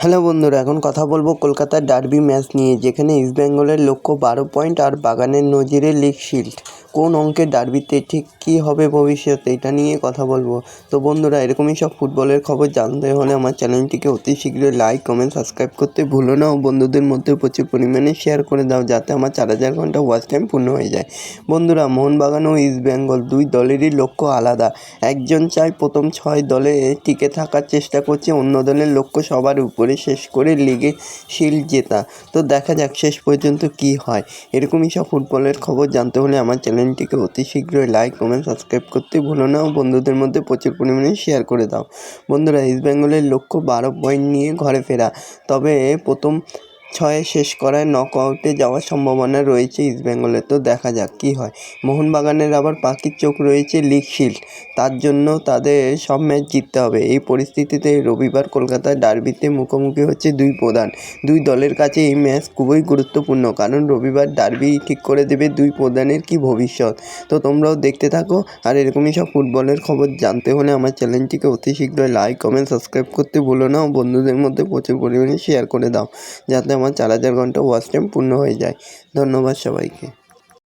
Hello বন্ধুরা, এখন কথা বলবো কলকাতার ডার্বি ম্যাচ নিয়ে, যেখানে ইস্টবেঙ্গলের লক্ষ্য 12 পয়েন্ট আর বাগানের নজিরে লিগ শিল্ড। কোন অঙ্কের ডার্বিতে ঠিক কী হবে ভবিষ্যতে, এটা নিয়ে কথা বলবো। তো বন্ধুরা, এরকমই সব ফুটবলের খবর জানতে হলে আমার চ্যানেলটিকে অতি শীঘ্রই লাইক, কমেন্ট, সাবস্ক্রাইব করতে ভুলো না ও বন্ধুদের মধ্যে প্রচুর পরিমাণে শেয়ার করে দাও, যাতে আমার 4000 ঘন্টা ওয়াচ টাইম পূর্ণ হয়ে যায়। বন্ধুরা, মোহনবাগান ও ইস্টবেঙ্গল দুই দলেরই লক্ষ্য আলাদা। একজন চায় প্রথম 6 দলে টিকে থাকার চেষ্টা করছে, অন্য দলের লক্ষ্য সবার উপরে শেষ করে লিগে শিল্ড জেতা। তো দেখা যাক শেষ পর্যন্ত কি হয়। এরকমই সব ফুটবলের খবর জানতে হলে আমার চ্যানেলটিকে অতি শীঘ্রই লাইক, কমেন্ট, সাবস্ক্রাইব করতে ভুলো না ও বন্ধুদের মধ্যে প্রচুর পরিমাণে শেয়ার করে দাও। বন্ধুরা, ইস্টবেঙ্গলের লক্ষ্য 12 পয়েন্ট নিয়ে ঘরে ফেরা, তবে প্রথম 6 শেষ করায় নকআউটে যাওয়ার সম্ভাবনা রয়েছে ইস্টবেঙ্গলের। তো দেখা যাক কী হয়। মোহনবাগানের আবার পাখির চোখ রয়েছে লিগ শিল্ড, তার জন্য তাদের সব ম্যাচ জিততে হবে। এই পরিস্থিতিতে রবিবার কলকাতার ডার্বিতে মুখোমুখি হচ্ছে দুই প্রধান। দুই দলের কাছে এই ম্যাচ খুবই গুরুত্বপূর্ণ, কারণ রবিবার ডার্বি ঠিক করে দেবে দুই প্রধানের কী ভবিষ্যৎ। তো তোমরাও দেখতে থাকো, আর এরকমই সব ফুটবলের খবর জানতে হলে আমার চ্যানেলটিকে অতি শীঘ্রই লাইক, কমেন্ট, সাবস্ক্রাইব করতে ভুলো না ও বন্ধুদের মধ্যে প্রচুর পরিমাণে শেয়ার করে দাও, যাতে আমার 4000 ঘন্টা ওয়াচ টাইম পূর্ণ হয়ে যায়। ধন্যবাদ সবাইকে।